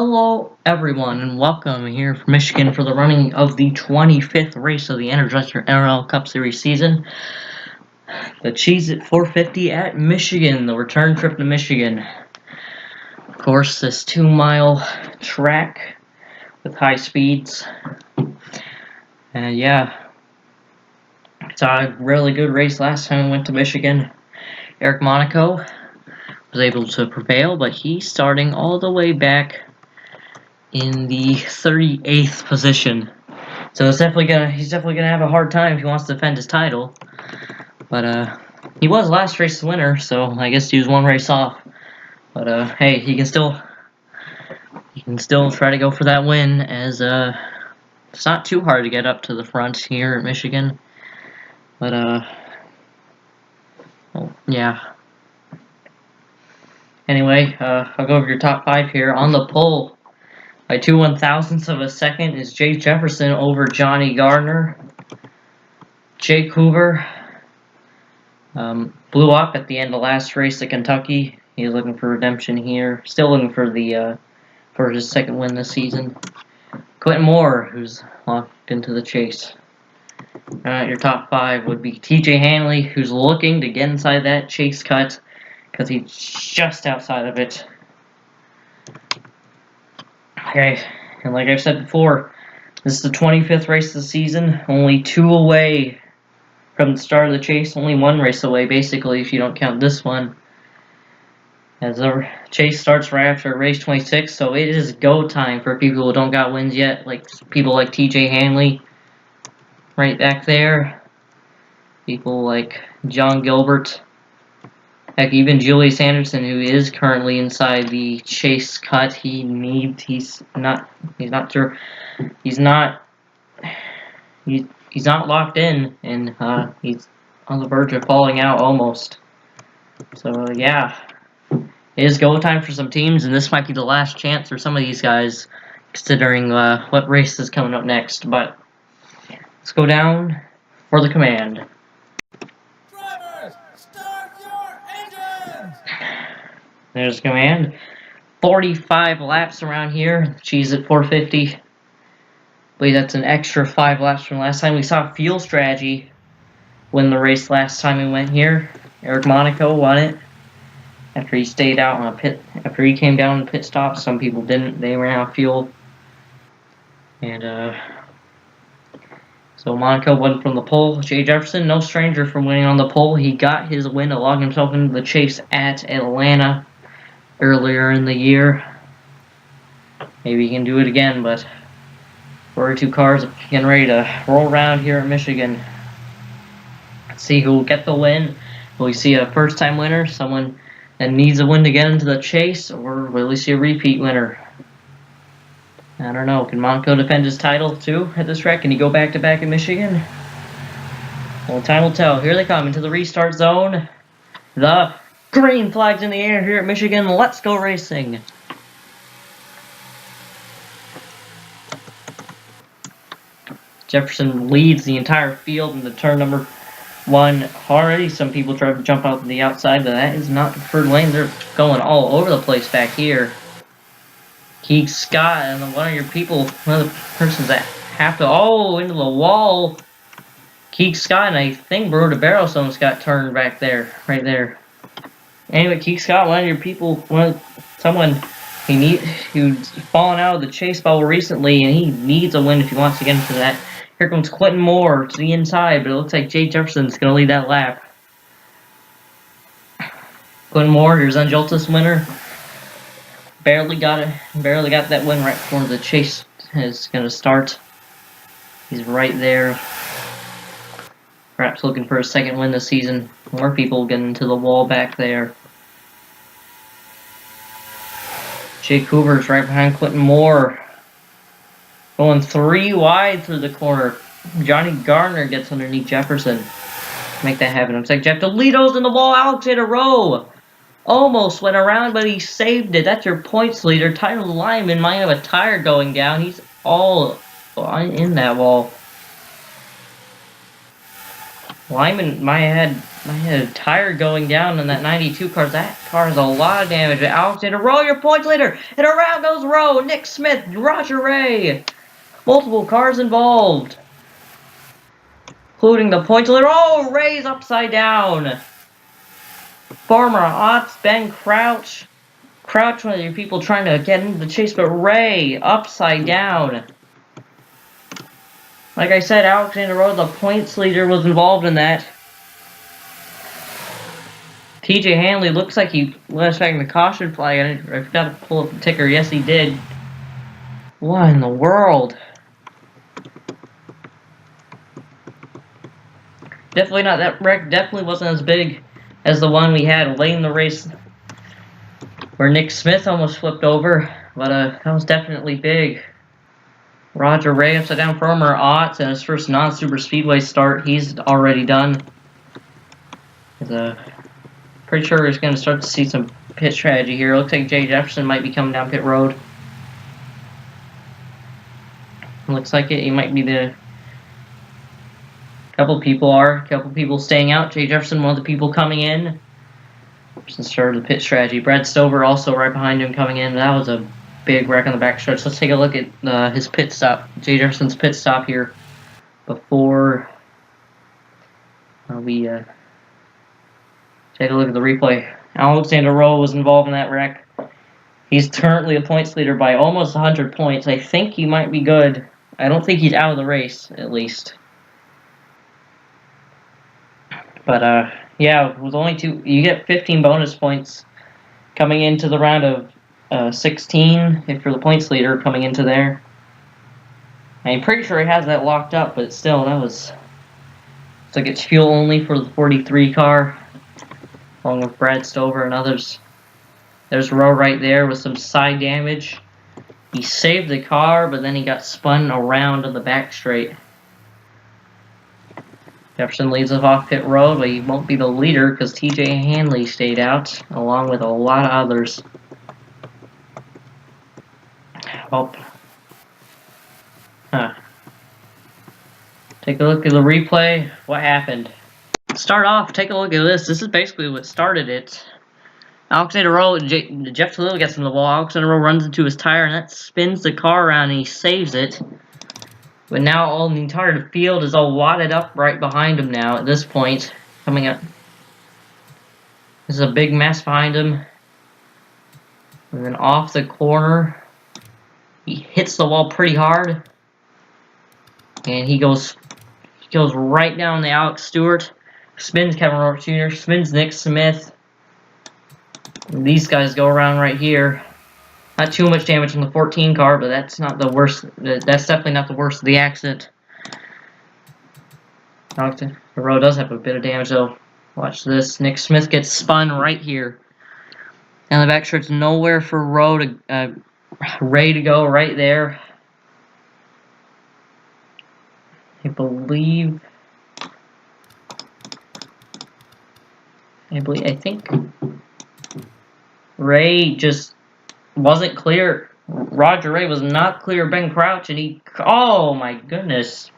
Hello everyone and welcome here from Michigan for the running of the 25th race of the Energizer NROL Cup Series season. The Cheez-it 450 at Michigan, the return trip to Michigan. Of course, this 2-mile track with high speeds. And yeah, it's a really good race last time we went to Michigan. Eric Monaco was able to prevail, but he's starting all the way back in the 38th position. So he's definitely gonna have a hard time if he wants to defend his title. But he was last race's winner, so I guess he was one race off. But hey, he can still try to go for that win, as it's not too hard to get up to the front here at Michigan. But well, yeah. Anyway, I'll go over your top 5 here. On the pole, by 2/1000ths of a second, is Jake Jefferson over Johnny Gardner. Jake Hoover blew up at the end of last race at Kentucky. He's looking for redemption here. Still looking for for his second win this season. Quentin Moore, who's locked into the chase. Your top 5 would be TJ Hanley, who's looking to get inside that chase cut because he's just outside of it. Okay, and like I've said before, this is the 25th race of the season, only 2 away from the start of the chase, only 1 race away, basically, if you don't count this one. As the chase starts right after race 26, so it is go time for people who don't got wins yet, like people like TJ Hanley, right back there. People like John Gilbert. Heck, even Julius Anderson, who is currently inside the chase cut, he's not locked in, and he's on the verge of falling out almost. So yeah, it is go time for some teams, and this might be the last chance for some of these guys, considering what race is coming up next. But let's go down for the command. There's the command. 45 laps around here. Cheez-it 450. I believe that's an extra 5 laps from last time. We saw Fuel Strategy win the race last time we went here. Eric Monaco won it after he stayed out on a pit. After he came down in pit stop, some people didn't. They ran out of fuel. And so Monaco won from the pole. Jay Jefferson, no stranger from winning on the pole. He got his win to log himself into the chase at Atlanta earlier in the year. Maybe he can do it again, but 42 cars are getting ready to roll around here in Michigan. Let's see who will get the win. Will we see a first-time winner, someone that needs a win to get into the chase, or will we see a repeat winner? I don't know. Can Monaco defend his title too at this track? Can he go back-to-back in Michigan? Well, time will tell. Here they come into the restart zone. The green flags in the air here at Michigan. Let's go racing. Jefferson leads the entire field into turn number 1 already. Some people try to jump out to the outside, but that is not the preferred lane. They're going all over the place back here. Keith Scott and one of the persons that have to, into the wall. Keith Scott and I think Bro DeBarros almost got turned back there, right there. Anyway, Keith Scott, one of your people, someone who's fallen out of the chase bubble recently, and he needs a win if he wants to get into that. Here comes Quentin Moore to the inside, but it looks like Jay Jefferson's going to lead that lap. Quentin Moore, your Zunjoltis winner, barely got that win right before the chase is going to start. He's right there. Perhaps looking for a second win this season. More people getting into the wall back there. Jake Hoover's right behind Quentin Moore. Going 3 wide through the corner. Johnny Gardner gets underneath Jefferson. Make that happen. Looks like Jeff Toledo's in the wall. Alexander Rowe almost went around, but he saved it. That's your points leader. Tyler Lyman might have a tire going down. He's all in that wall. Lyman might have had My tire going down in that 92 car. That car has a lot of damage. Alexander, roll your points leader. And around goes Rowe, Nick Smith, Roger Ray. Multiple cars involved. Including the points leader. Oh, Ray's upside down. Farmer Otts, Ben Crouch. Crouch, one of your people trying to get into the chase, but Ray, upside down. Like I said, Alexander Rowe, the points leader, was involved in that. TJ Hanley looks like he was back in the caution flag. I forgot to pull up the ticker. Yes, he did. What in the world? Definitely not that wreck. Definitely wasn't as big as the one we had late in the race, where Nick Smith almost flipped over. But that was definitely big. Roger Ray upside down Farmer Otts in his first non-super speedway start. He's already done. Pretty sure we're going to start to see some pit strategy here. Looks like Jay Jefferson might be coming down pit road. Looks like it. He might be the... Couple people staying out. Jay Jefferson, one of the people coming in. Since started the pit strategy. Brad Stover also right behind him coming in. That was a big wreck on the back stretch. Let's take a look at his pit stop. Jay Jefferson's pit stop here before we take a look at the replay. Alexander Rowe was involved in that wreck. He's currently a points leader by almost 100 points. I think he might be good. I don't think he's out of the race, at least. But, yeah, with only two... You get 15 bonus points coming into the round of 16 if you're the points leader coming into there. I'm pretty sure he has that locked up, but still, that was... Looks like it's fuel only for the 43 car, along with Brad Stover and others. There's Rowe right there with some side damage. He saved the car, but then he got spun around on the back straight. Jefferson leads us off pit road, but he won't be the leader because TJ Hanley stayed out, along with a lot of others. Oh. Take a look at the replay. What happened? Start off, take a look at this. This is basically what started it. Alexander Rowe, Jeff Talil gets in the wall. Alexander Rowe runs into his tire, and that spins the car around, and he saves it. But now the entire field is all wadded up right behind him now at this point. Coming up. This is a big mess behind him. And then off the corner, he hits the wall pretty hard. And he goes right down the Alex Stewart. Spins Kevin Rourke Jr., spins Nick Smith. And these guys go around right here. Not too much damage in the 14 car, but that's not the worst. That's definitely not the worst of the accident. The road does have a bit of damage, though. Watch this. Nick Smith gets spun right here. And the back straight's nowhere for Ray to go right there. I think Ray just wasn't clear. Roger Ray was not clear of Ben Crouch, and oh my goodness.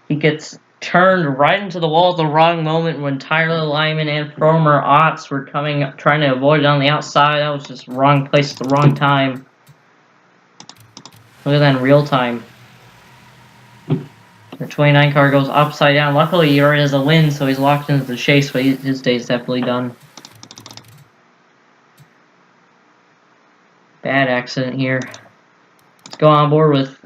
He gets turned right into the wall at the wrong moment when Tyler Lyman and former Otts were coming up, trying to avoid it on the outside. That was just wrong place at the wrong time. Look at that in real time. The 29 car goes upside down. Luckily, he already has a win, so he's locked into the chase, but his day's definitely done. Bad accident here. Let's go on board with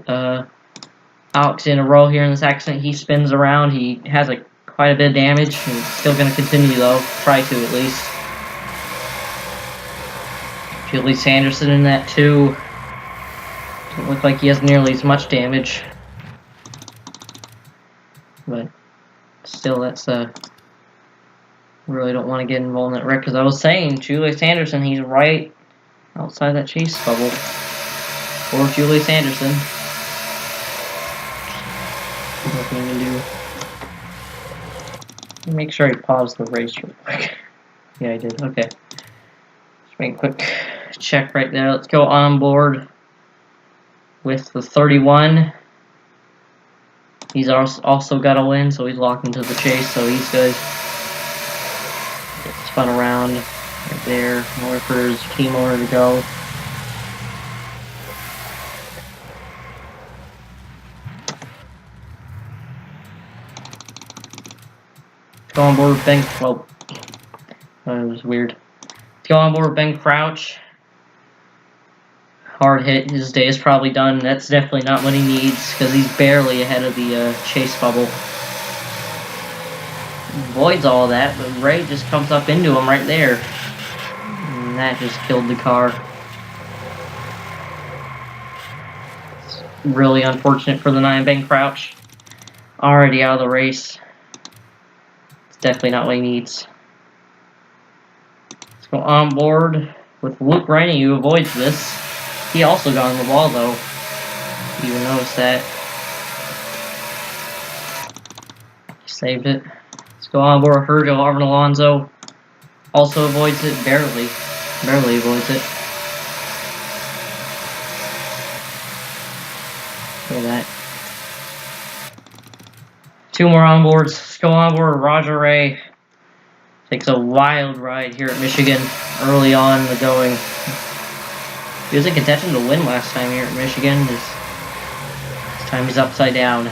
Alex in a row here in this accident. He spins around. He has quite a bit of damage. He's still going to continue, though. Try to, at least. Julie Sanderson in that, too. Doesn't look like he has nearly as much damage. But still, that's really don't want to get involved in that wreck, because I was saying, Julius Anderson, he's right outside that chase bubble. Or Julius Anderson. Nothing to do. Make sure I pause the race real quick. Yeah, I did. Okay. Just make a quick check right there. Let's go on board with the 31. He's also got a win, so he's locked into the chase, so he's good. Get spun around right there. More for his team owner to go. Go on board with Ben. Well, that was weird. Go on board with Ben Crouch. Hard hit. His day is probably done. That's definitely not what he needs because he's barely ahead of the chase bubble. Avoids all that, but Ray just comes up into him right there. And that just killed the car. It's really unfortunate for the 9 Ben Crouch. Already out of the race. It's definitely not what he needs. Let's go on board with Luke Rainey, who avoids this. He also got on the wall though. You even notice that. Saved it. Let's go on board with Virgil Arvin Alonso. Also avoids it, barely. Barely avoids it. Look at that. 2 more onboards. Let's go on board with Roger Ray. Takes a wild ride here at Michigan early on in the going. He was in contention to win last time here at Michigan. This time he's upside down.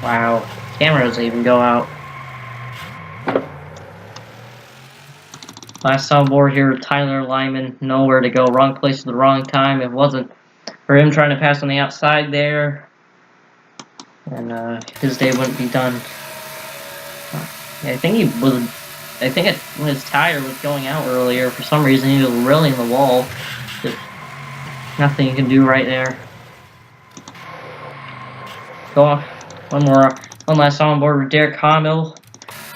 Wow. Camera doesn't even go out. Last on board here, Tyler Lyman. Nowhere to go. Wrong place at the wrong time. It wasn't for him trying to pass on the outside there. And his day wouldn't be done. I think he was... I think his tire was going out earlier. For some reason, he was really in the wall. There's nothing you can do right there. Go on. One last on board with Derek Hamill,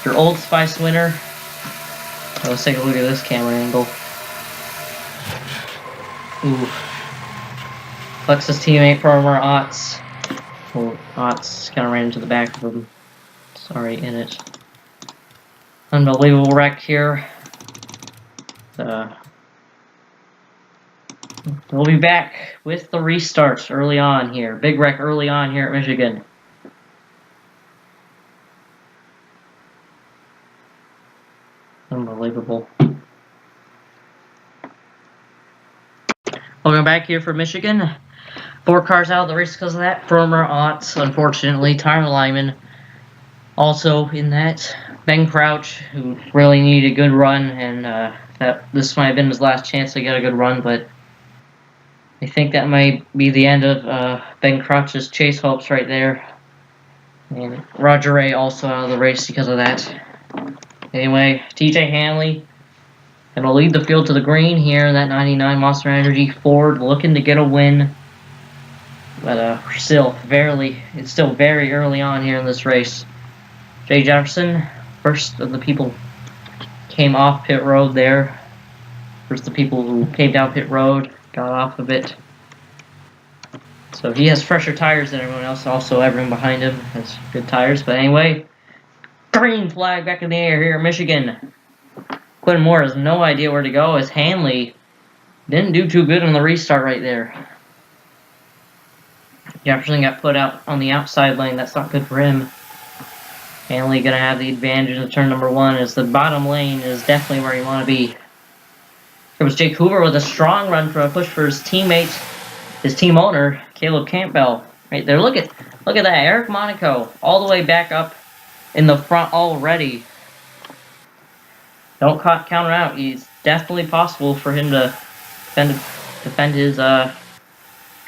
your Old Spice winner. Oh, let's take a look at this camera angle. Ooh. Flex's teammate, Farmer Otts. Well, Otts kind of ran into the back of him. Sorry, in it. Unbelievable wreck here. We'll be back with the restarts early on here. Big wreck early on here at Michigan. Unbelievable. Welcome back here for Michigan. 4 cars out of the race because of that. Firmer, Otts, unfortunately. Tyler Lyman also in that. Ben Crouch, who really needed a good run, and this might have been his last chance to get a good run, but I think that might be the end of Ben Crouch's chase hopes right there. And Roger Ray also out of the race because of that. Anyway, TJ Hanley gonna lead the field to the green here. That 99 Monster Energy Ford looking to get a win, but it's still very early on here in this race. Jay Jefferson, first of the people came off pit road there. First the people who came down pit road got off of it. So he has fresher tires than everyone else. Also, everyone behind him has good tires. But anyway, green flag back in the air here in Michigan. Quinn Moore has no idea where to go as Hanley didn't do too good on the restart right there. Jefferson got put out on the outside lane. That's not good for him. Hanley gonna have the advantage of turn number 1 as the bottom lane is definitely where you want to be. There was Jake Hoover with a strong run for a push for his teammate, his team owner, Caleb Campbell. Right there, look at that, Eric Monaco all the way back up in the front already. Don't count him out. It's definitely possible for him to defend his try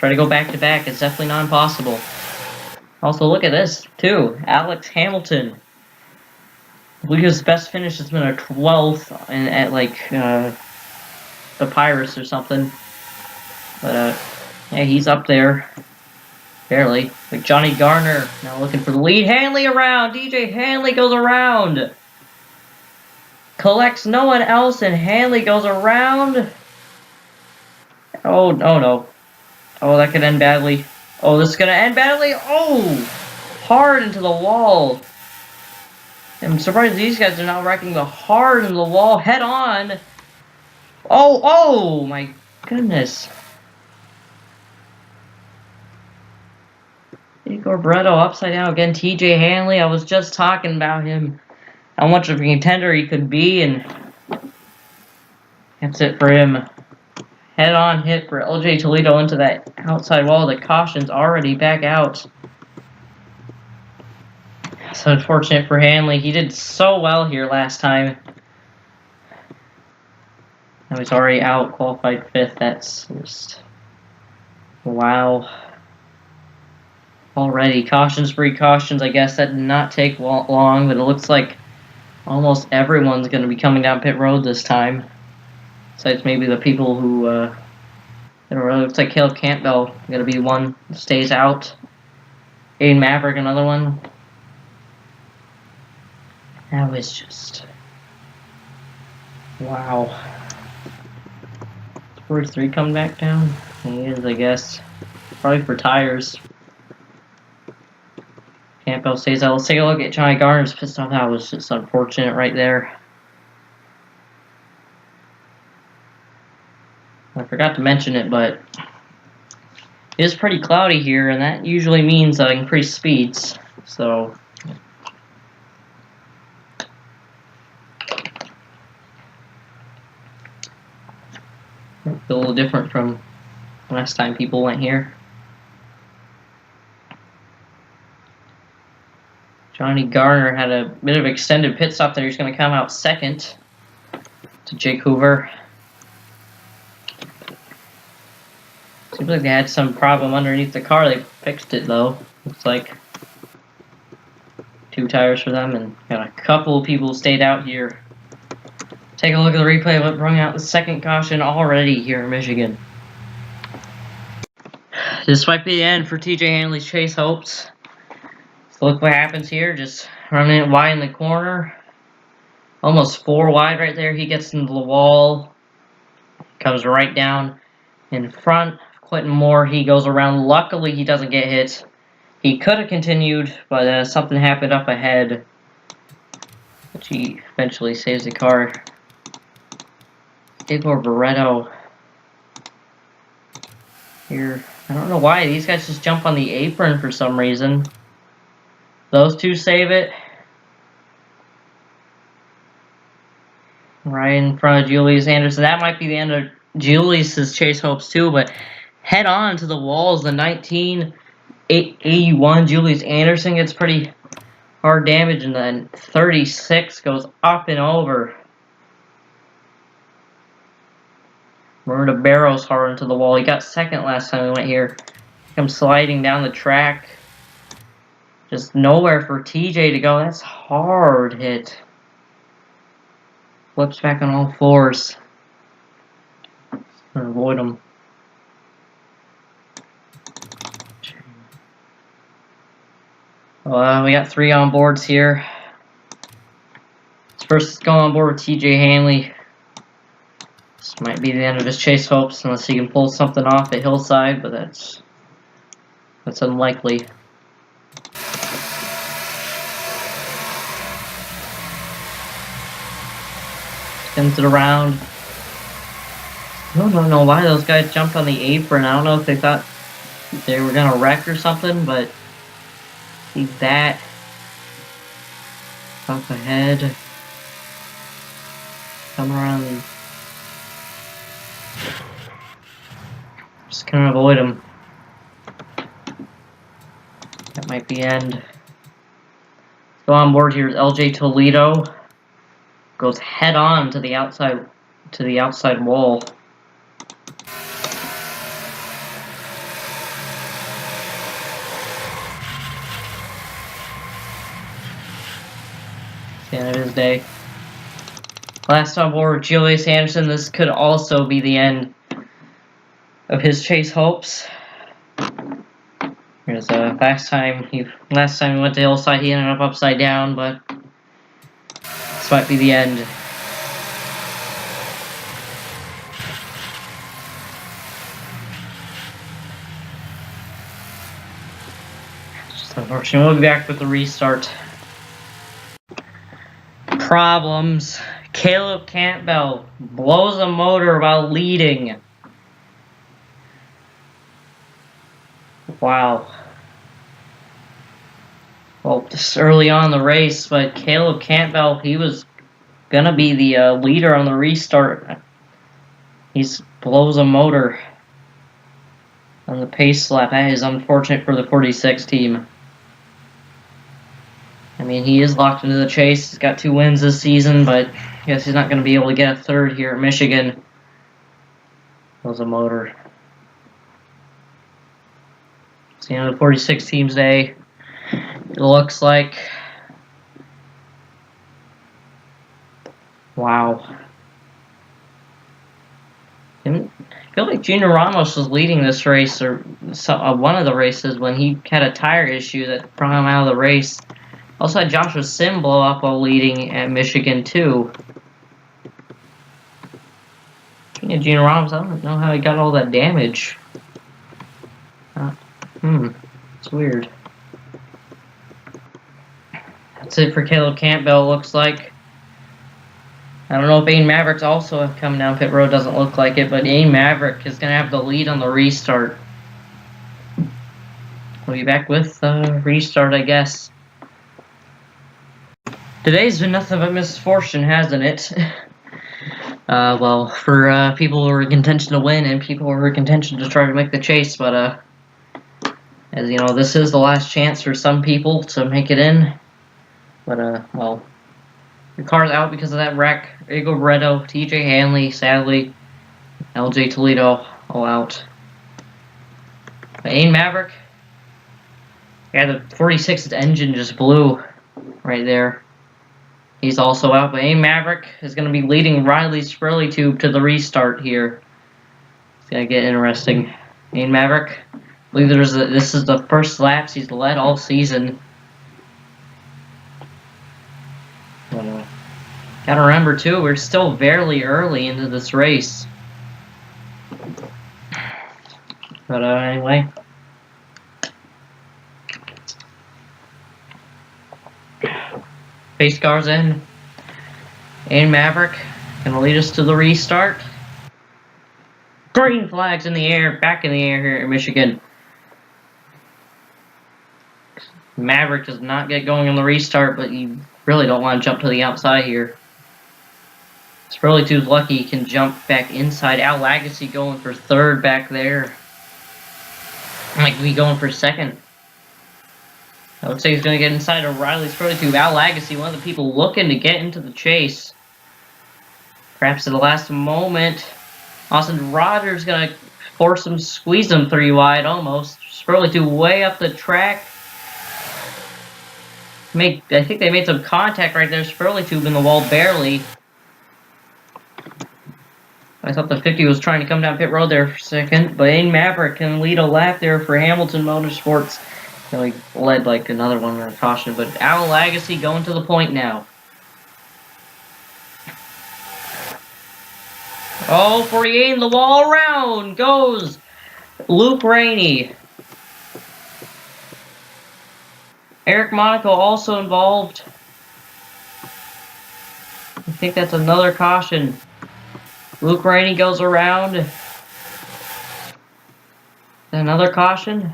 to go back to back. It's definitely not impossible. Also, look at this, too. Alex Hamilton. I believe his best finish has been a 12th at like, the Pirates or something. But, yeah, he's up there. Barely. Like Johnny Garner, now looking for the lead. Hanley around! DJ Hanley goes around! Collects no one else, and Hanley goes around. Oh, no. Oh, that could end badly. Oh, this is going to end badly. Oh! Hard into the wall. I'm surprised these guys are not wrecking the hard into the wall head on. Oh, my goodness. Igor Bretto upside down again. TJ Hanley, I was just talking about him. How much of a contender he could be, and that's it for him. Head-on hit for LJ Toledo into that outside wall. The caution's already back out. It's unfortunate for Hanley. He did so well here last time. Now he's already out, qualified 5th. That's just... wow. Already. Cautions, precautions. I guess that did not take long, but it looks like almost everyone's going to be coming down pit road this time. Besides maybe the people who... it looks like Caleb Campbell going to be one that stays out. Aiden Maverick, another one. That was just... wow. 43 coming back down? He is, I guess. Probably for tires. Campbell stays out. Let's take a look at Johnny Garner's pissed off. That was just unfortunate right there. I forgot to mention it, but it is pretty cloudy here, and that usually means increased speeds. So... a little different from last time people went here. Johnny Garner had a bit of extended pit stop there. He's going to come out second to Jake Hoover. Seems like they had some problem underneath the car. They fixed it though. Looks like 2 tires for them, and got a couple of people stayed out here. Take a look at the replay of what brought out the second caution already here in Michigan. This might be the end for TJ Hanley's chase hopes. So look what happens here. Just running it wide in the corner. Almost 4 wide right there. He gets into the wall. Comes right down in front. Quentin Moore, he goes around. Luckily, he doesn't get hit. He could have continued, but something happened up ahead. Which he eventually saves the car. Igor Barretto here. I don't know why. These guys just jump on the apron for some reason. Those two save it. Right in front of Julius Anderson. That might be the end of Julius's chase hopes too, but head on to the walls. The 1981 Julius Anderson gets pretty hard damage, and then 36 goes up and over. Maruda barrels hard into the wall. He got second last time we went here. Comes sliding down the track. Just nowhere for TJ to go. That's hard hit. Flips back on all fours. Avoid him. Well, we got 3 on boards here. First, let's go on board with TJ Hanley. This might be the end of his chase hopes unless he can pull something off at Hillside, but that's unlikely. Spins it around. I don't know why those guys jumped on the apron. I don't know if they thought they were gonna wreck or something, but see that up ahead. Come around. Just gonna avoid him. That might be end. Go on board here with LJ Toledo. Goes head on to the outside wall. It's the end of his day. Last on board, Julius Anderson. This could also be the end of his chase hopes. Here's last time he went to Hillside, he ended up upside down, but this might be the end. Just unfortunate. We'll be back with the restart. Problems. Caleb Campbell blows a motor while leading. Wow. well, just early on in the race, but Caleb Campbell, he was gonna be the leader on the restart. He blows a motor on the pace lap. That is unfortunate for the 46 team. I mean, he is locked into the chase. He's got 2 wins this season, but I guess he's not going to be able to get a third here at Michigan. Blows a motor. It's the end of the 46 team's day. It looks like. Wow. I feel like Junior Ramos was leading this race, or one of the races, when he had a tire issue that brought him out of the race. Also had Joshua Sim blow up while leading at Michigan, too. Yeah, Junior Ramos, I don't know how he got all that damage. It's weird. That's it for Caleb Campbell, looks like. I don't know if Ain Maverick's also coming down pit road, doesn't look like it, but Ain Maverick is going to have the lead on the restart. We'll be back with the restart, I guess. Today's been nothing but misfortune, hasn't it? Well, for people who are in contention to win and people who are in contention to try to make the chase, but as you know, this is the last chance for some people to make it in. But well, your car's out because of that wreck. Igor Bredo, TJ Hanley, sadly, LJ Toledo, all out. But Ain Maverick, yeah, the 46's engine just blew right there. He's also out, but Ain Maverick is going to be leading Riley Spurley Tube to the restart here. It's going to get interesting. Ain Maverick, I believe this is the first laps he's led all season. Gotta remember too, we're still fairly early into this race. But anyway. Pace cars in. Ain Maverick gonna lead us to the restart. Green flags in the air, back in the air here in Michigan. Maverick does not get going on the restart, but you really don't want to jump to the outside here. Spurley 2's lucky he can jump back inside. Al Lagasse going for third back there. Might be going for second. I would say he's going to get inside of Riley Spurley 2. Al Lagasse, one of the people looking to get into the chase. Perhaps at the last moment. Austin Rogers going to force him, squeeze him 3 wide almost. Spurley 2 way up the track. I think they made some contact right there. Spurley 2 in the wall barely. I thought the 50 was trying to come down pit road there for a second, but Ain Maverick can lead a lap there for Hamilton Motorsports. He led like another one with a caution, but Al Lagasse going to the point now. Oh, 48 in the wall around goes Luke Rainey. Eric Monaco also involved. I think that's another caution. Luke Rainey goes around. Another caution.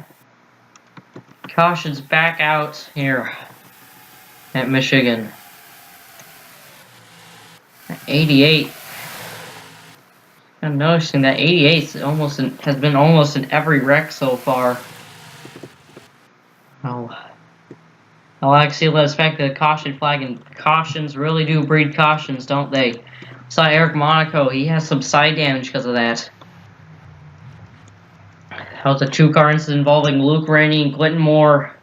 Caution's back out here at Michigan. 88. I'm noticing that 88 has been almost in every wreck so far. Oh. Alexi let us back to the caution flag, and cautions really do breed cautions, don't they? Saw Eric Monaco, he has some side damage because of that. That was a 2-car incident involving Luke Rainey and Clinton Moore.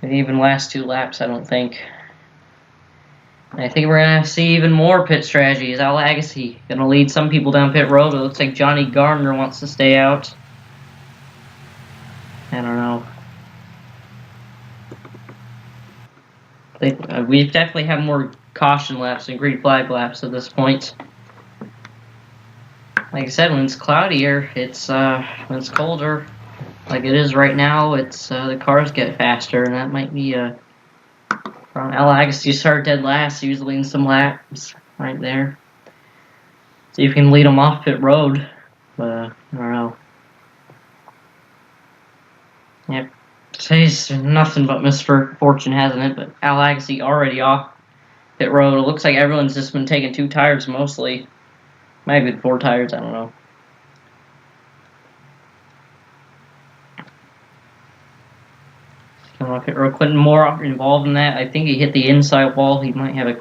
It didn't even last 2 laps, I don't think. And I think we're going to see even more pit strategies. Al Lagasse going to lead some people down pit road. It looks like Johnny Gardner wants to stay out. I don't know. We definitely have more caution laps and green flag laps at this point. Like I said, when it's cloudier, when it's colder, like it is right now, the cars get faster, and that might be Al Lagasse started dead last, usually in some laps right there. So you can lead them off pit road, but I don't know. Yep, Today's nothing but misfortune, hasn't it? But Al Agassi already off pit road. It looks like everyone's just been taking 2 tires mostly. Might have been 4 tires, I don't know. Coming off pit road. Quentin Moore involved in that. I think he hit the inside wall. He might have a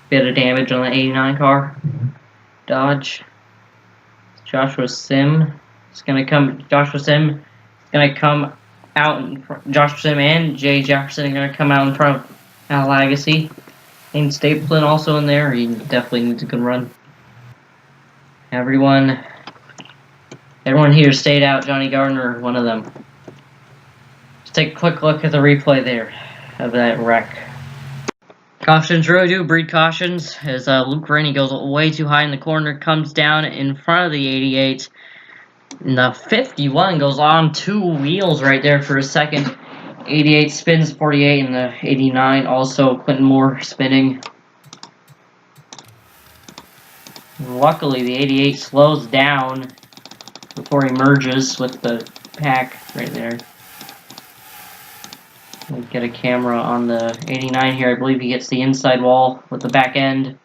bit of damage on the 89 car. Dodge. Joshua Sim is going to come. Joshua Sim is going to come out. Joshua Sim and Jay Jefferson are going to come out in front of Al Agassi. And Stapleton also in there. He definitely needs a good run. Everyone here stayed out. Johnny Gardner, one of them. Let's take a quick look at the replay there of that wreck. Cautions, really do breed cautions as Luke Rainey goes way too high in the corner, comes down in front of the 88. And the 51 goes on 2 wheels right there for a second. 88 spins 48, and the 89 also Quentin Moore spinning. Luckily, the 88 slows down before he merges with the pack right there. We'll get a camera on the 89 here. I believe he gets the inside wall with the back end.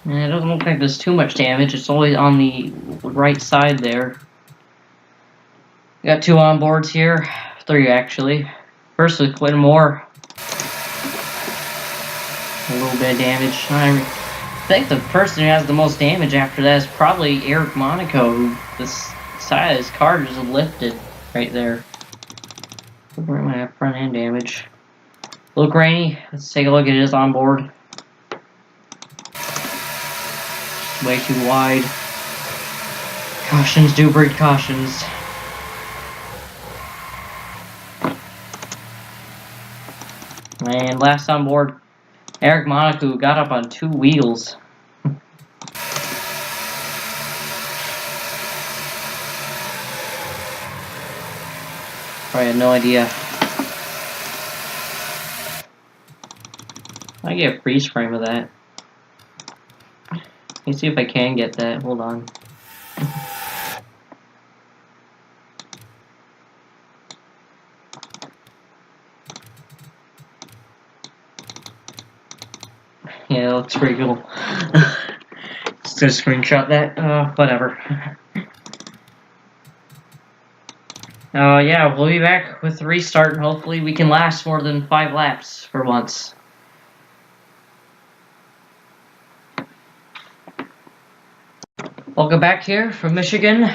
And it doesn't look like there's too much damage. It's always on the right side there. We got 2 onboards here. 3 actually. First with Quentin Moore. A little bit of damage. I think the person who has the most damage after that is probably Eric Monaco, who this side of his car just lifted right there. We might have front end damage. Luke Rainey, let's take a look at his onboard. Way too wide. Cautions do breed cautions. And last on board, Eric Monaco got up on 2 wheels. I had no idea. I get a freeze frame of that. Let me see if I can get that. Hold on. Yeah, that looks pretty cool. Just to screenshot that. Whatever. Yeah, we'll be back with the restart, and hopefully we can last more than 5 laps for once. Welcome back here from Michigan.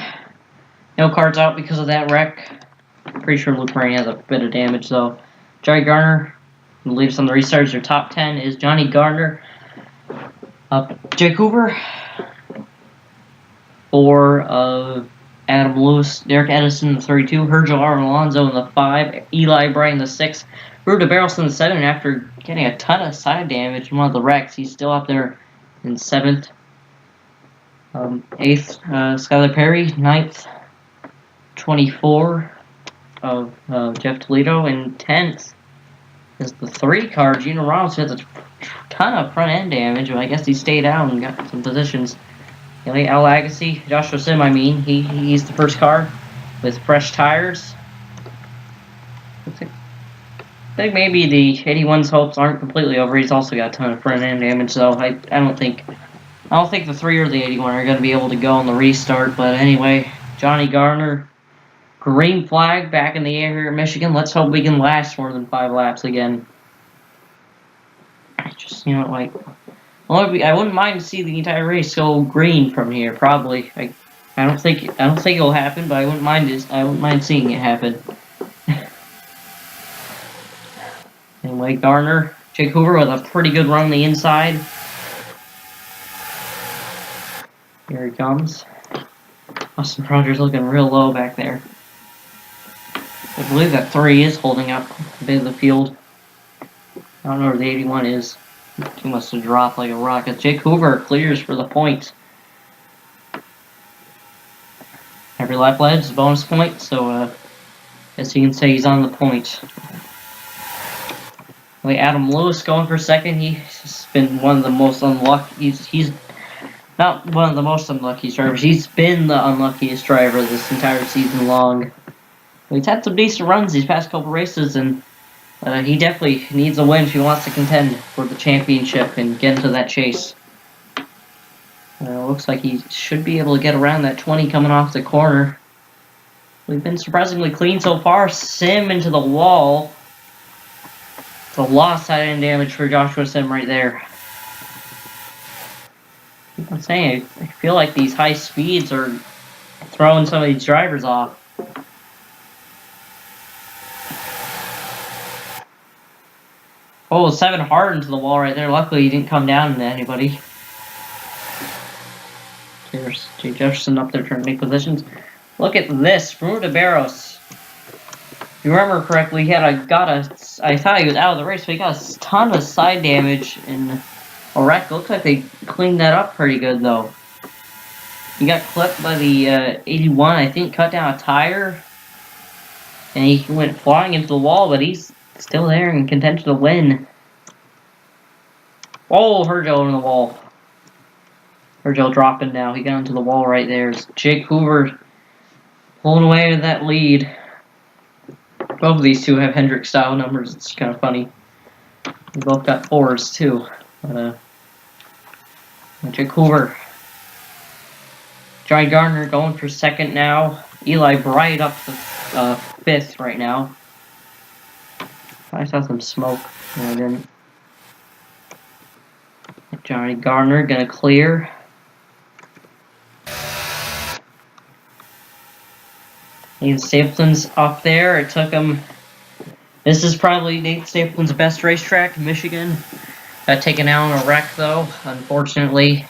No cards out because of that wreck. Pretty sure Luke Rainey has a bit of damage, though. Johnny Gardner, who leaves on the restarts. Your top 10 is Johnny Gardner. Jake Hoover. 4 of Adam Lewis, Derek Edison, the 32, Virgil Alonso in the 5, Eli Bright in the 6, Ruta Barrelson in the 7. After getting a ton of side damage in one of the wrecks, he's still up there in 7th. 8th, Skylar Perry, 9th, 24 of Jeff Toledo, and 10th is the 3 car, Gino Ramos, who has a ton of front end damage, but I guess he stayed out and got some positions. Al Agassi, Joshua Sim, he's the first car with fresh tires. I think maybe the 81's hopes aren't completely over. He's also got a ton of front end damage, so I don't think the 3 or the 81 are going to be able to go on the restart. But anyway, Johnny Gardner, green flag back in the air here in Michigan. Let's hope we can last more than 5 laps again. Just, I wouldn't mind to see the entire race go green from here. Probably, I don't think it'll happen, but I wouldn't mind seeing it happen. Anyway, Gardner, Jake Hoover with a pretty good run on the inside. Here he comes. Austin Rogers looking real low back there. I believe that 3 is holding up a bit of the field. I don't know where the 81 is. He must have dropped like a rocket. Jake Hoover clears for the point. Every lap led is a bonus point, so as you can say, he's on the point. Adam Lewis going for second. He's been one of the most unlucky. He's not one of the most unlucky drivers. He's been the unluckiest driver this entire season long. He's had some decent runs these past couple races, and he definitely needs a win if he wants to contend for the championship and get into that chase. Looks like he should be able to get around that 20 coming off the corner. We've been surprisingly clean so far. Sim into the wall. It's a lot of side-end damage for Joshua Sim right there. I'm saying, I feel like these high speeds are throwing some of these drivers off. Oh, 7 hard into the wall right there. Luckily, he didn't come down into anybody. There's Jay Jefferson up there trying to make positions. Look at this. Bruno de Barros. If you remember correctly, he had I thought he was out of the race, but he got a ton of side damage in a wreck. Looks like they cleaned that up pretty good, though. He got clipped by the 81, I think, cut down a tire. And he went flying into the wall, but he's still there in contention to win. Oh, Virgil in the wall. Virgil dropping now. He got into the wall right there. It's Jake Hoover pulling away with that lead. Both of these two have Hendrick style numbers. It's kind of funny. They both got 4s too. Jake Hoover. Johnny Gardner going for 2nd now. Eli Bright up to 5th right now. I saw some smoke. No, I didn't. Johnny Gardner gonna clear. Nate Stapleton's up there. It took him. This is probably Nate Stapleton's best racetrack in Michigan. Got taken out on a wreck though, unfortunately.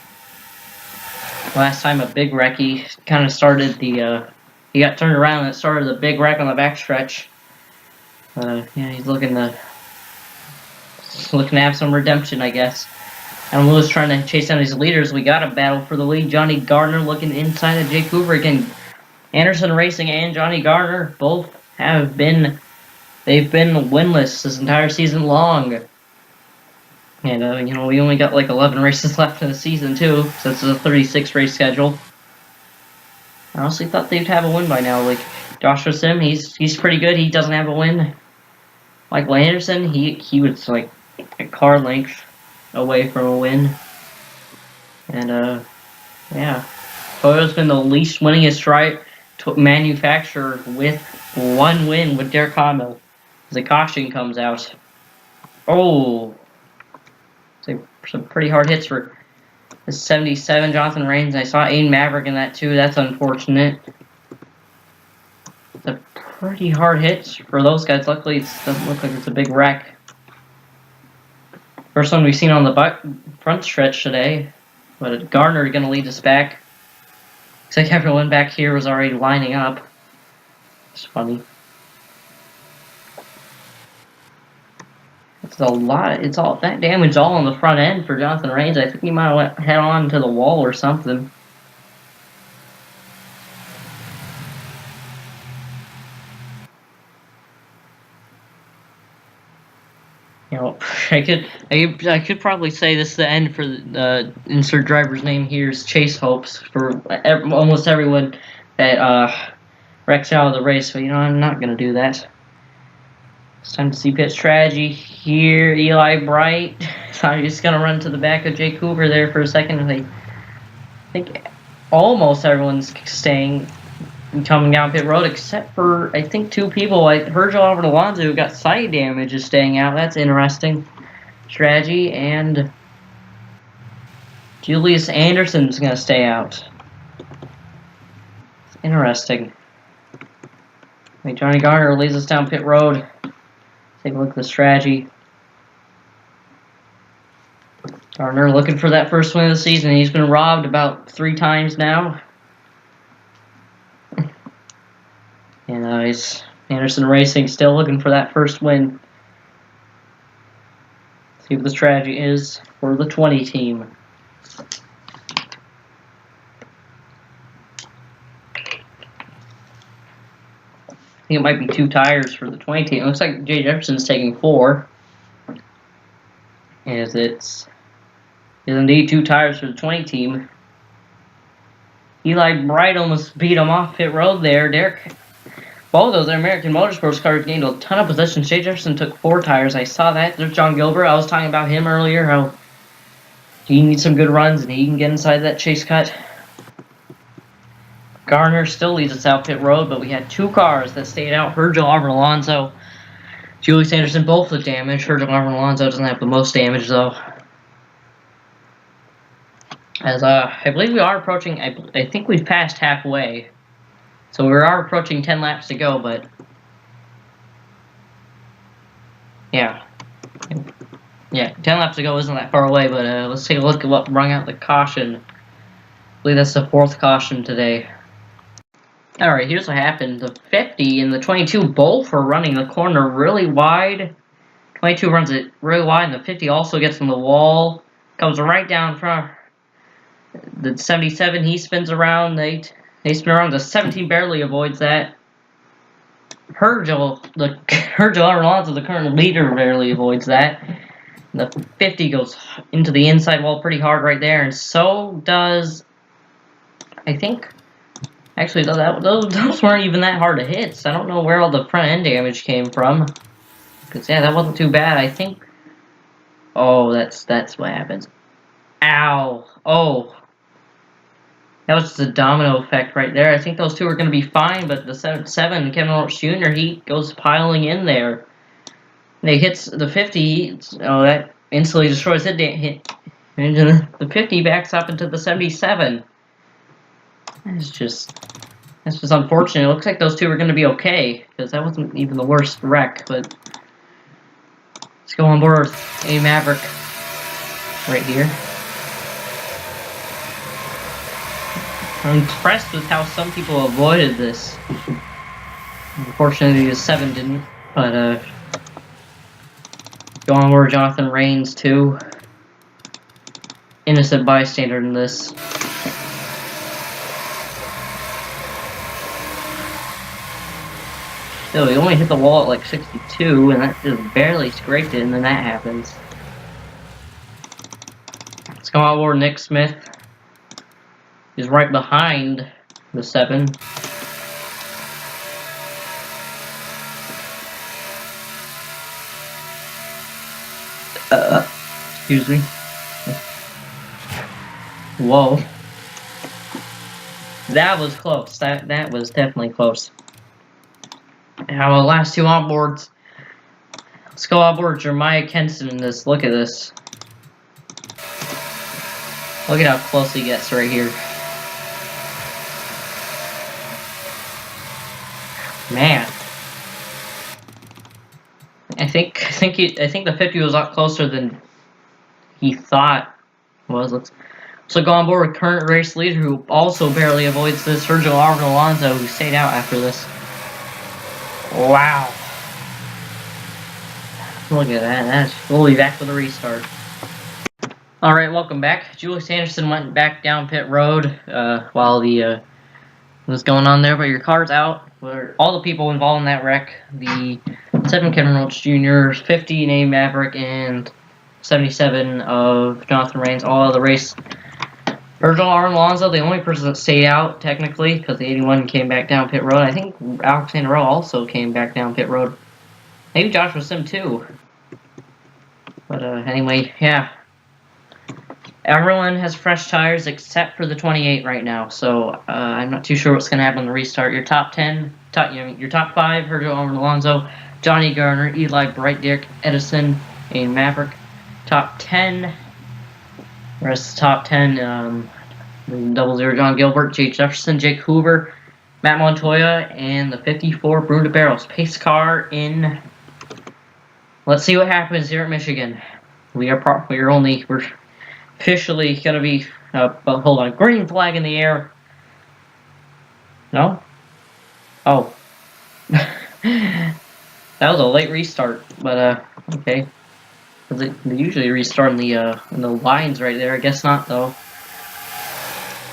Last time a big wreck, he kind of started the. He got turned around and it started the big wreck on the backstretch. Yeah, he's looking to have some redemption, I guess. Adam Lewis trying to chase down his leaders. We got a battle for the lead. Johnny Gardner looking inside of Jake Hoover again. Anderson Racing and Johnny Gardner both they've been winless this entire season long. And, we only got like 11 races left in the season, too, so it's a 36 race schedule. I honestly thought they'd have a win by now. Like, Joshua Sim, he's pretty good. He doesn't have a win. Michael Anderson, he was like a car length away from a win. And, yeah. Toyota's been the least winningest manufacturer with 1 win with Derek Hamill. The caution comes out. Oh! Some pretty hard hits for the 77, Jonathan Rains. I saw Aiden Maverick in that too. That's unfortunate. It's a pretty hard hit for those guys. Luckily, it doesn't look like it's a big wreck. First one we've seen on the front stretch today. But Gardner going to lead us back. Looks like everyone back here was already lining up. It's funny. It's a lot. It's all that damage all on the front end for Jonathan Rains. I think he might have went head on to the wall or something. I could probably say this is the end for the insert driver's name here is Chase Hopes for almost everyone that wrecks out of the race. But I'm not gonna do that. It's time to see pit strategy here. Eli Bright. So I'm just gonna run to the back of Jake Hoover there for a second. I think almost everyone's staying and coming down pit road except for I think 2 people. Like Virgil Albert Alonso, who got side damage, is staying out. That's interesting strategy. And Julius Anderson's gonna stay out. It's interesting. Johnny Gardner leads us down pit road. Take a look at the strategy. Gardner looking for that first win of the season. He's been robbed about 3 times now. And it's Anderson Racing still looking for that first win. See what the strategy is for the 20 team. I think it might be 2 tires for the 20 team. It looks like Jay Jefferson's taking 4. As it's indeed 2 tires for the 20 team. Eli Bright almost beat him off pit road there. Derek, both of those American Motorsports cars gained a ton of positions. Jay Jefferson took 4 tires. I saw that. There's John Gilbert. I was talking about him earlier, how he needs some good runs and he can get inside that chase cut. Garner still leads us out pit road, but we had 2 cars that stayed out. Virgil Auburn Alonso, Julius Anderson, both with damage. Virgil Auburn Alonso doesn't have the most damage though. As I believe we are approaching, I think we've passed halfway. So we are approaching 10 laps to go, but yeah. Yeah, 10 laps to go isn't that far away, but let's take a look at what rung out the caution. I believe that's the 4th caution today. Alright, here's what happened. The 50 and the 22 both are running the corner really wide. 22 runs it really wide, and the 50 also gets on the wall. Comes right down front. The 77, he spins around. They spin around. The 17 barely avoids that. Virgil Alonso, the current leader, barely avoids that. And the 50 goes into the inside wall pretty hard right there, and so does, I think. Actually, those weren't even that hard to hit, so I don't know where all the front end damage came from. Because, yeah, that wasn't too bad, I think. Oh, that's what happens. Ow. Oh. That was just a domino effect right there. I think those 2 are going to be fine, but the 7, Kevin Lawrence Jr., he goes piling in there. And he hits the 50. Oh, that instantly destroys his hit. And the 50 backs up into the 77. That's just unfortunate. It looks like those 2 are going to be okay, because that wasn't even the worst wreck. But let's go on board with a Maverick right here. I'm impressed with how some people avoided this. Unfortunately, the 7 didn't. But go on board Jonathan Rains too. Innocent bystander in this. Still, he only hit the wall at like 62, and that just barely scraped it, and then that happens. Let's go on board Nick Smith. He's right behind the 7. Excuse me. Whoa. That was close. That was definitely close. Now, the last 2 onboards. Let's go onboard Jeremiah Kenson in this. Look at this. Look at how close he gets right here. Man. I think the 50 was a lot closer than he thought it was. Let's go on board with current race leader who also barely avoids this, Sergio Auburn Alonso, who stayed out after this. Wow. Look at that. We'll be back for the restart. Alright, welcome back. Julius Anderson went back down pit road while the was going on there, but your car's out. For all the people involved in that wreck, the 7 Kevin Roach Jr., 50 name Maverick, and 77 of Jonathan Rains, all of the race. Virgil Auburn Alonso, the only person that stayed out, technically, because the 81 came back down pit road. I think Alex NROL also came back down pit road. Maybe Joshua Sim, too. But, anyway, yeah. Everyone has fresh tires except for the 28 right now, so I'm not too sure what's going to happen in the restart. Your top 10, your top 5, Virgil Auburn Alonso, Johnny Garner, Eli Bright, Derek Edison, and Maverick. Top 10, the rest of the top 10, 00 John Gilbert, Jay Jefferson, Jake Hoover, Matt Montoya, and the 54 Bruno Barros. Pace car in. Let's see what happens here at Michigan. We're officially gonna be. Hold on, green flag in the air. No. Oh. That was a late restart, but okay. They usually restart in the lines right there. I guess not though.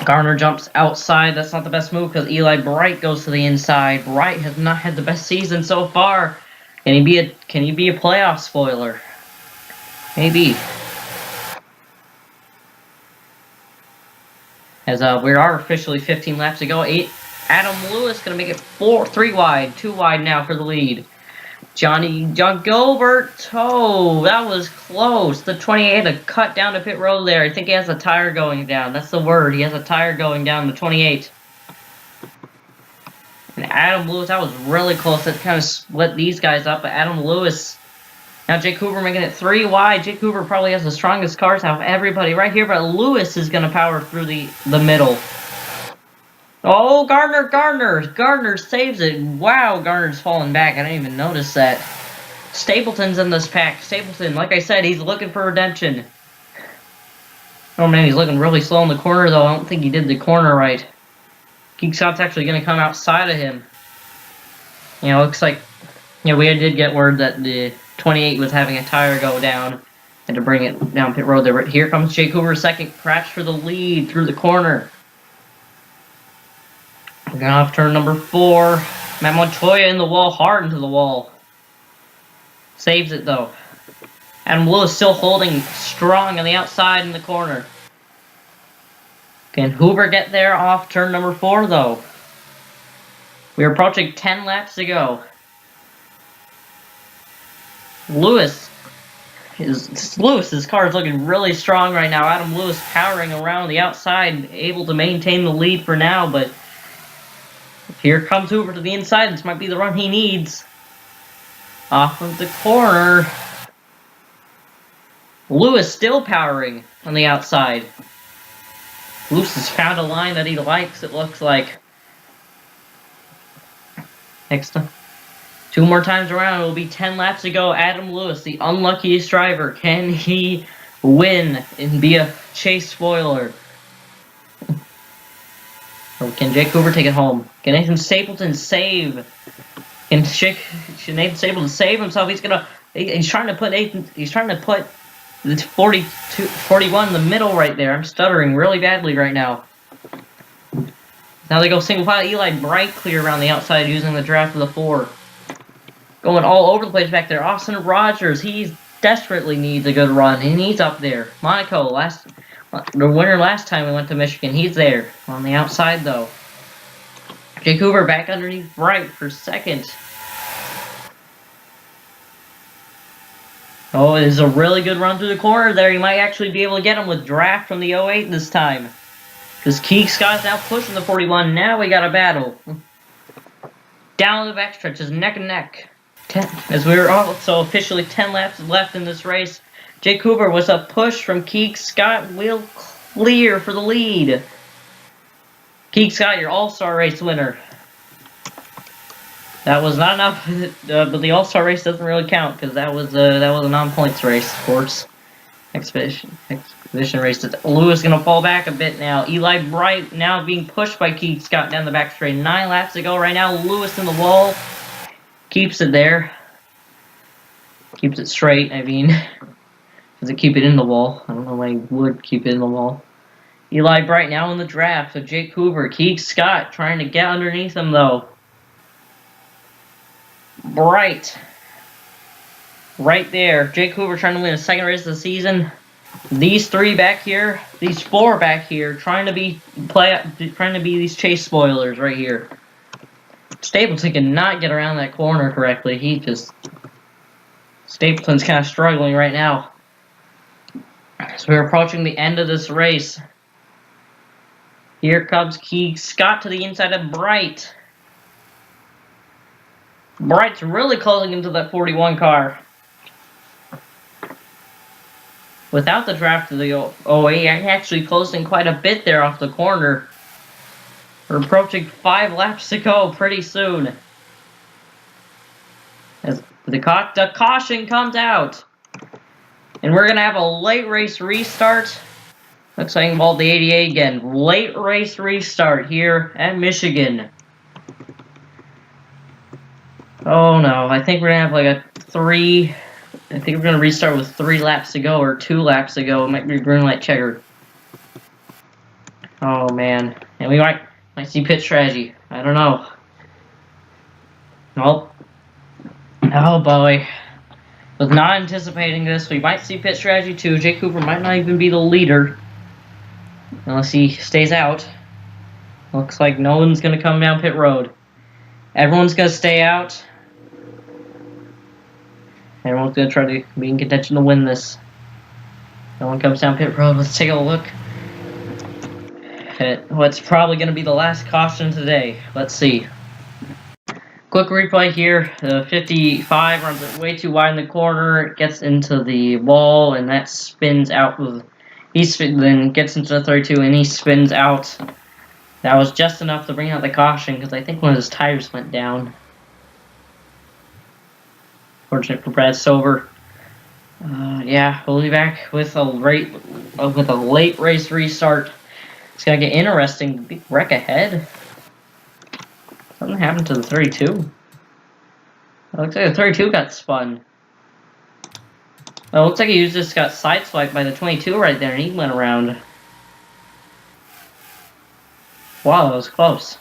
Garner jumps outside. That's not the best move because Eli Bright goes to the inside. Bright has not had the best season so far. Can he be a playoff spoiler? Maybe. As we are officially 15 laps to go. Adam Lewis gonna make it 3 wide, 2 wide now for the lead. John Gilbert. Oh, that was close. The 28 had to cut down to pit road there. I think he has a tire going down. That's the word. He has a tire going down the 28. And Adam Lewis, that was really close. That kind of split these guys up. But Adam Lewis. Now Jake Hoover making it 3 wide. Jake Hoover probably has the strongest cars out of everybody right here. But Lewis is going to power through the middle. Oh, Gardner saves it. Wow, Gardner's falling back. I didn't even notice that. Stapleton's in this pack. Stapleton, like I said, he's looking for redemption. Oh man, he's looking really slow in the corner though. I don't think he did the corner right. Geek Shot's actually going to come outside of him. You know, looks like, you know, we did get word that the 28 was having a tire go down. Had to bring it down pit road there. Here comes Jake Hoover, second crash for the lead through the corner. We're going off turn number 4. Matt Montoya in the wall, hard into the wall. Saves it though. Adam Lewis still holding strong on the outside in the corner. Can Hoover get there off turn number 4 though? We're approaching 10 laps to go. Lewis's car is looking really strong right now. Adam Lewis powering around the outside, able to maintain the lead for now, but here comes Hoover to the inside. This might be the run he needs. Off of the corner. Lewis still powering on the outside. Lewis has found a line that he likes, it looks like. Next time. 2 more times around, it will be 10 laps to go. Adam Lewis, the unluckiest driver. Can he win and be a chase spoiler? Or can Jake Hoover take it home? Can Nathan Stapleton save? Can Nathan Stapleton save himself? He's trying to put the 41 in the middle right there. I'm stuttering really badly right now. Now they go single file. Eli Bright clear around the outside using the draft of the 4. Going all over the place back there. Austin Rogers, he desperately needs a good run, and he's up there. Monaco, the winner last time we went to Michigan, he's there. On the outside, though. Jake Hoover back underneath Bright for second. Oh, it is a really good run through the corner there. You might actually be able to get him with draft from the 08 this time. Because Keith Scott's now pushing the 41. Now we got a battle. Down the backstretch is neck and neck. As we were also officially 10 laps left in this race. Jake Hoover was a push from Keith Scott. Will clear for the lead. Keith Scott, your All-Star race winner. That was not enough, but the All-Star race doesn't really count because that was a non-points race, of course. Expedition race. Lewis gonna fall back a bit now. Eli Bright now being pushed by Keith Scott down the back straight. 9 laps to go right now. Lewis in the wall. Keeps it there. Keeps it straight, I mean. Doesn't keep it in the wall. I don't know why he would keep it in the wall. Eli Bright now in the draft. So Jake Hoover. Keith Scott trying to get underneath him, though. Bright. Right there. Jake Hoover trying to win a second race of the season. These 4 back here, trying to be these chase spoilers right here. Stapleton cannot get around that corner correctly. Stapleton's kind of struggling right now. So we're approaching the end of this race. Here comes Keith Scott to the inside of Bright. Bright's really closing into that 41 car. Without the draft of the 08, actually closing quite a bit there off the corner. We're approaching 5 laps to go pretty soon. As the caution comes out. And we're going to have a late race restart. Looks like involved the 88 again. Late race restart here at Michigan. Oh no, I think we're going to have like a 3... I think we're going to restart with 3 laps to go, or 2 laps to go. It might be green light checkered. Oh man. And we might see pit strategy. I don't know. Nope. Oh boy. Was not anticipating this. We might see pit strategy too. Jake Hoover might not even be the leader. Unless he stays out. Looks like no one's going to come down pit road. Everyone's going to stay out. Everyone's going to try to be in contention to win this. No one comes down pit road. Let's take a look at what's probably going to be the last caution today. Let's see. Quick replay here. The 55 runs it way too wide in the corner. It gets into the wall, and that spins out. Then gets into the 32, and he spins out. That was just enough to bring out the caution, because I think one of his tires went down. Fortunate for Brad Silver. Yeah, we'll be back with a late race restart. It's gonna get interesting. Big wreck ahead. Something happened to the 32. It looks like the 32 got spun. It looks like he just got sideswiped by the 22 right there, and he went around. Wow, that was close.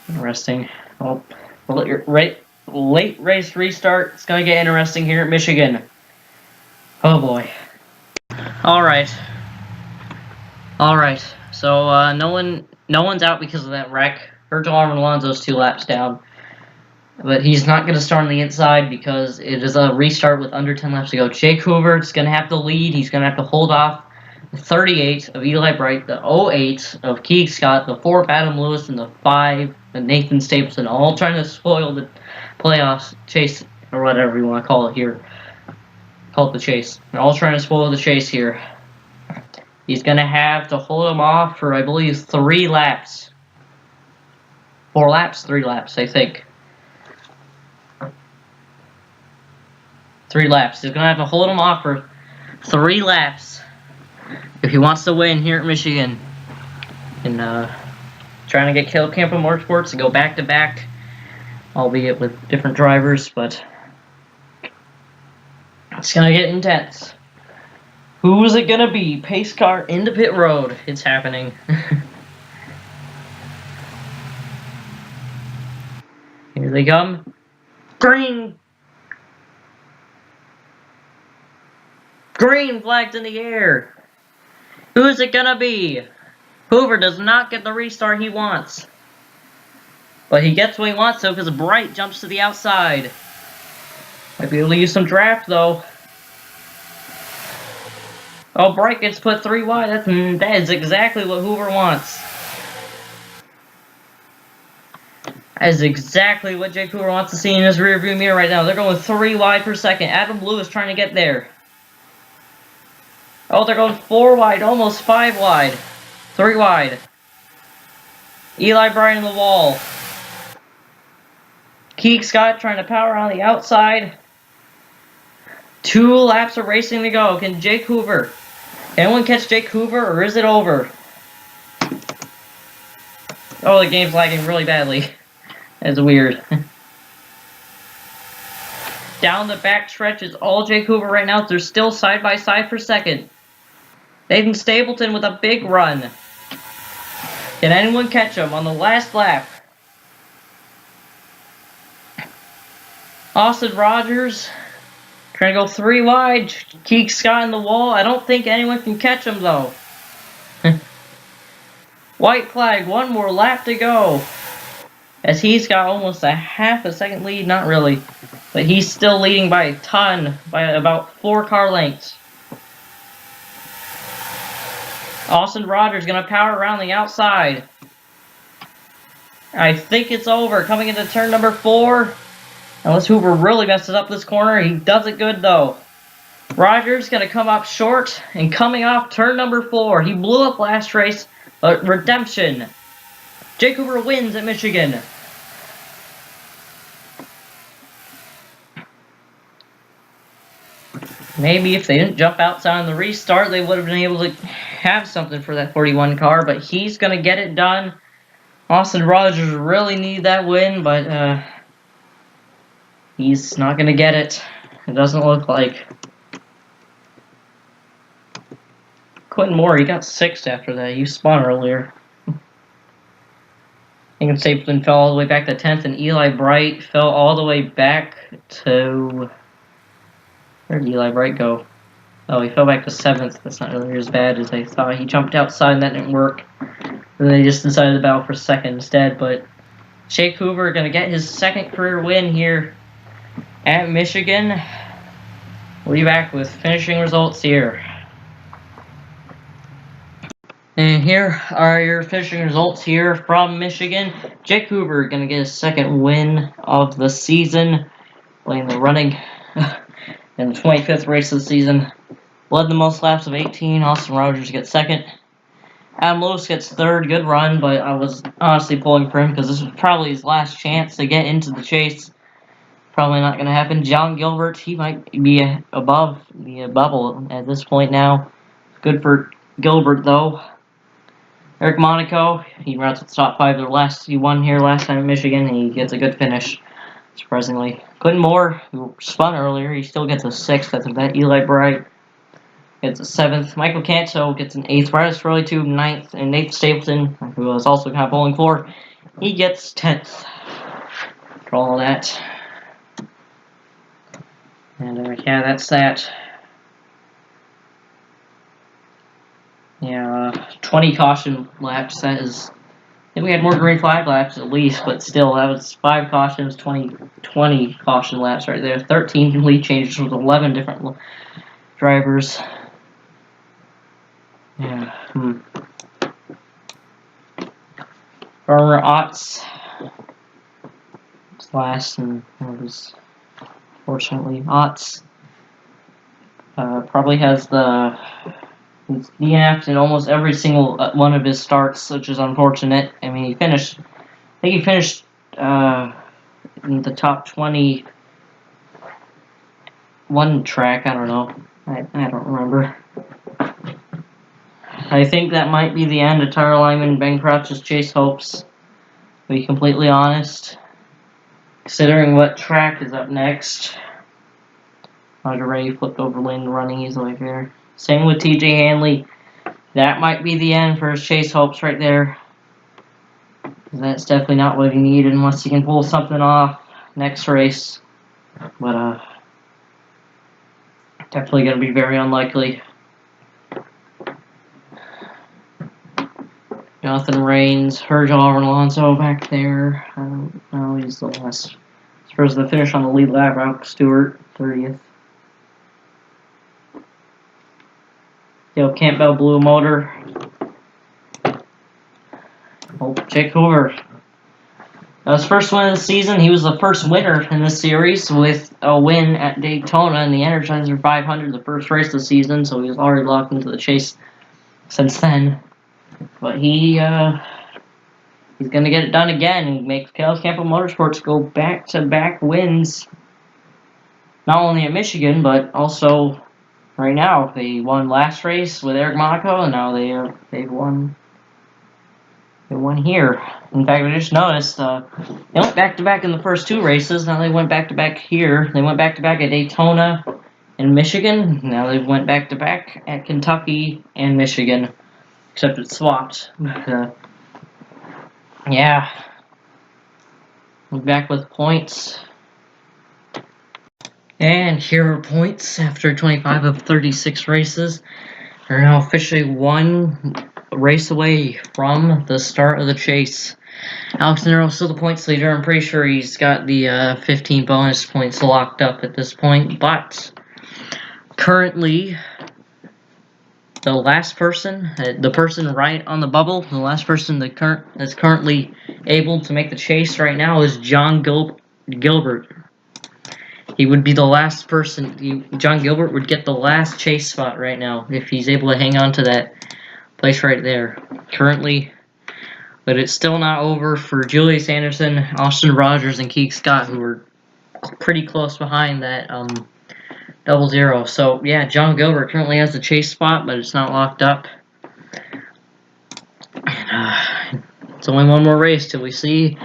Interesting. Oh, late race restart. It's gonna get interesting here at Michigan. Oh boy. All right. So no one's out because of that wreck. Virgil Alonso's 2 laps down, but he's not gonna start on the inside because it is a restart with under 10 laps to go. Jake Hoover is gonna have to lead. He's gonna have to hold off the 38 of Eli Bright, the 08 of Keith Scott, the 4 of Adam Lewis, and the 5 of Nathan Stapleton, all trying to spoil the playoffs chase, or whatever you want to call it here. Call it the chase. They're all trying to spoil the chase here. He's going to have to hold him off for, I believe, 3 laps. 4 laps? 3 laps, I think. 3 laps. He's going to have to hold him off for 3 laps if he wants to win here at Michigan. And trying to get Caleb Campo Motorsports to go back-to-back, albeit with different drivers, but it's going to get intense. Who's it going to be? Pace car into pit road. It's happening. Here they come. Green flags in the air. Who's it going to be? Hoover does not get the restart he wants. But he gets what he wants, though, because Bright jumps to the outside. Might be able to use some draft, though. Oh, Bright gets put 3 wide. That is exactly what Hoover wants. That is exactly what Jake Hoover wants to see in his rearview mirror right now. They're going 3 wide per second. Adam Lewis trying to get there. Oh, they're going 4 wide, almost 5 wide. 3 wide. Eli Bright in the wall. Keith Scott trying to power on the outside. 2 laps of racing to go. Can Jake Hoover... Can anyone catch Jake Hoover, or is it over? Oh, the game's lagging really badly. That's weird. Down the back stretch is all Jake Hoover right now. They're still side by side for second. Nathan Stapleton with a big run. Can anyone catch him on the last lap? Austin Rogers trying to go 3 wide. Keith Scott in the wall. I don't think anyone can catch him, though. White flag. 1 more lap to go. As he's got almost a half a second lead. Not really. But he's still leading by a ton. By about 4 car lengths. Austin Rogers going to power around the outside. I think it's over. Coming into turn number 4. Unless Hoover really messes up this corner. He does it good, though. Rogers going to come up short. And coming off turn number 4. He blew up last race. But redemption. Jake Hoover wins at Michigan. Maybe if they didn't jump outside on the restart, they would have been able to have something for that 41 car. But he's going to get it done. Austin Rogers really need that win, but he's not going to get it. It doesn't look like. Quentin Moore, he got 6th after that. He spun earlier. Nathan Stapleton fell all the way back to 10th, and Eli Bright fell all the way back to... Where did Eli Bright go? Oh, he fell back to 7th. That's not really as bad as I thought. He jumped outside and that didn't work. And they just decided to battle for 2nd instead. But Jake Hoover going to get his 2nd career win here at Michigan. We'll be back with finishing results here. And here are your finishing results here from Michigan. Jake Hoover going to get his 2nd win of the season, playing the running in the 25th race of the season. Led the most laps of 18. Austin Rogers gets 2nd. Adam Lewis gets 3rd. Good run, but I was honestly pulling for him because this was probably his last chance to get into the chase. Probably not going to happen. John Gilbert, he might be above the bubble at this point now. Good for Gilbert, though. Eric Monaco, he runs at the top 5. He won here last time in Michigan, and he gets a good finish, surprisingly. Clinton Moore, who spun earlier, he still gets a 6th. That's that. Eli Bright gets a 7th. Michael Canto gets an 8th. Bryce Rowley 9th. And Nate Stapleton, who I was also kind of pulling for, he gets 10th. For all that. And yeah, that's that. Yeah, 20 caution laps. That is, I think we had more green flag laps at least, but still, that was 5 cautions, 20 caution laps right there. 13 lead changes with 11 different drivers. Yeah. Farmer Otts was last, and that was fortunately Otts. Probably has the DNF'd in almost every single one of his starts, which is unfortunate. I mean, I think he finished in the top 20 one track. I don't know. I don't remember. I think that might be the end of Tyler Lyman, Ben Crouch's chase hopes, to be completely honest. Considering what track is up next. Roger Ray flipped over lane running easily here. Same with TJ Hanley. That might be the end for his chase hopes right there. That's definitely not what he needed unless he can pull something off next race. But definitely going to be very unlikely. Jonathan Rains, Virgil Alonso back there. I don't know, he's the last. As far as the finish on the lead lap, Alex Stewart, 30th. Dale Campbell, Blue Motor. Oh, Jake Hoover. His first win of the season. He was the first winner in this series with a win at Daytona in the Energizer 500, the first race of the season, so he was already locked into the chase since then. But he's going to get it done again and make Dale Campbell Motorsports go back-to-back wins. Not only at Michigan, but also right now. They won last race with Eric Monaco, and now they've won. They won here. In fact, I just noticed they went back-to-back in the first 2 races. Now they went back-to-back here. They went back-to-back at Daytona and Michigan. Now they went back-to-back at Kentucky and Michigan. Except it's swapped. Yeah. We're back with points. And here are points after 25 of 36 races. We're now officially 1 race away from the start of the chase. Alex NROL still the points leader. I'm pretty sure he's got the 15 bonus points locked up at this point. But currently, the last person, the person right on the bubble, the last person that's currently able to make the chase right now is John Gilbert. He would be the last person. John Gilbert would get the last chase spot right now if he's able to hang on to that place right there. Currently, but it's still not over for Julius Anderson, Austin Rogers, and Keith Scott, who are pretty close behind that 00. So yeah, John Gilbert currently has the chase spot, but it's not locked up. And, it's only 1 more race till we see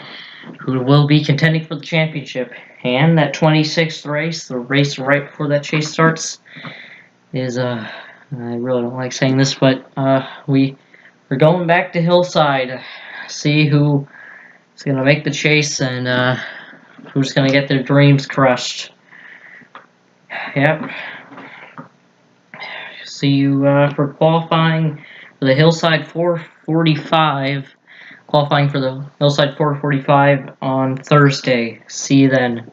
who will be contending for the championship. And that 26th race, the race right before that chase starts, is I really don't like saying this, but we're going back to Hillside. See who is going to make the chase and who's going to get their dreams crushed. Yep. See you for qualifying for the Hillside 445. Qualifying for the Hillside 445 on Thursday. See you then.